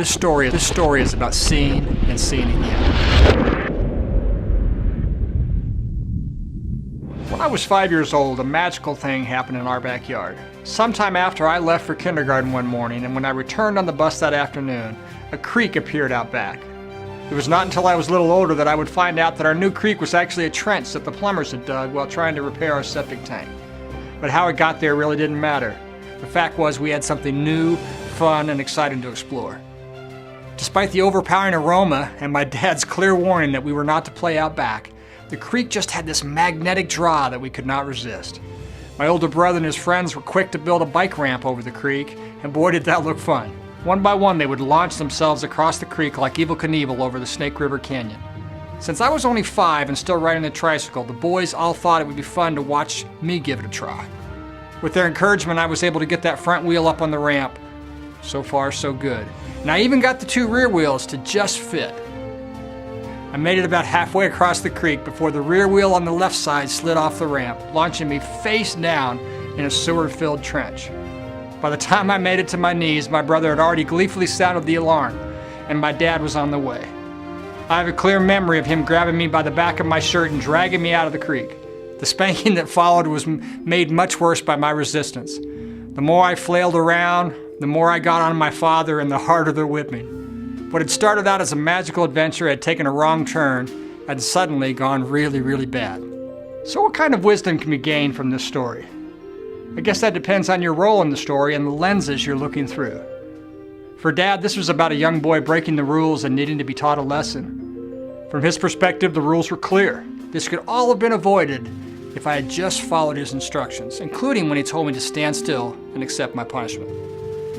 This story is about seeing and seeing again. When I was 5 years old, a magical thing happened in our backyard. Sometime after I left for kindergarten one morning, and when I returned on the bus that afternoon, a creek appeared out back. It was not until I was a little older that I would find out that our new creek was actually a trench that the plumbers had dug while trying to repair our septic tank. But how it got there really didn't matter. The fact was we had something new, fun, and exciting to explore. Despite the overpowering aroma and my dad's clear warning that we were not to play out back, the creek just had this magnetic draw that we could not resist. My older brother and his friends were quick to build a bike ramp over the creek, and boy did that look fun. One by one they would launch themselves across the creek like Evel Knievel over the Snake River Canyon. Since I was only 5 and still riding a tricycle, the boys all thought it would be fun to watch me give it a try. With their encouragement, I was able to get that front wheel up on the ramp. So far, so good. And I even got the 2 rear wheels to just fit. I made it about halfway across the creek before the rear wheel on the left side slid off the ramp, launching me face down in a sewer-filled trench. By the time I made it to my knees, my brother had already gleefully sounded the alarm, and my dad was on the way. I have a clear memory of him grabbing me by the back of my shirt and dragging me out of the creek. The spanking that followed was made much worse by my resistance. The more I flailed around, the more I got on my father and the harder the whipping. What had started out as a magical adventure had taken a wrong turn and suddenly gone really, really bad. So what kind of wisdom can we gain from this story? I guess that depends on your role in the story and the lenses you're looking through. For Dad, this was about a young boy breaking the rules and needing to be taught a lesson. From his perspective, the rules were clear. This could all have been avoided if I had just followed his instructions, including when he told me to stand still and accept my punishment.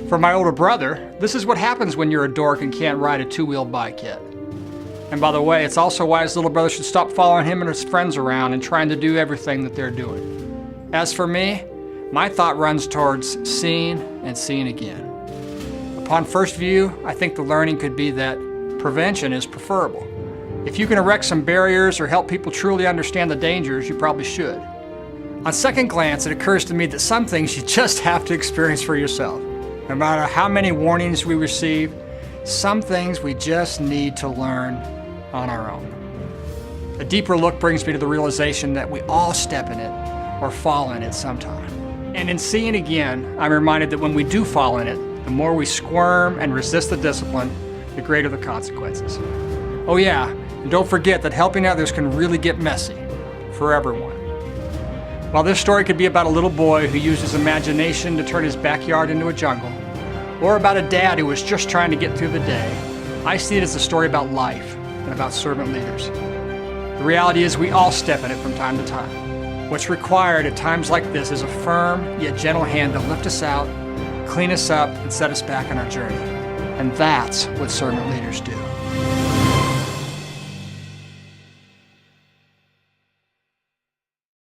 For my older brother, this is what happens when you're a dork and can't ride a 2-wheel bike yet. And by the way, it's also why his little brother should stop following him and his friends around and trying to do everything that they're doing. As for me, my thought runs towards seeing and seeing again. Upon first view, I think the learning could be that prevention is preferable. If you can erect some barriers or help people truly understand the dangers, you probably should. On second glance, it occurs to me that some things you just have to experience for yourself. No matter how many warnings we receive, some things we just need to learn on our own. A deeper look brings me to the realization that we all step in it or fall in it sometime. And in seeing again, I'm reminded that when we do fall in it, the more we squirm and resist the discipline, the greater the consequences. Oh yeah, and don't forget that helping others can really get messy for everyone. While this story could be about a little boy who used his imagination to turn his backyard into a jungle, or about a dad who was just trying to get through the day, I see it as a story about life and about servant leaders. The reality is we all step in it from time to time. What's required at times like this is a firm yet gentle hand to lift us out, clean us up, and set us back on our journey. And that's what servant leaders do.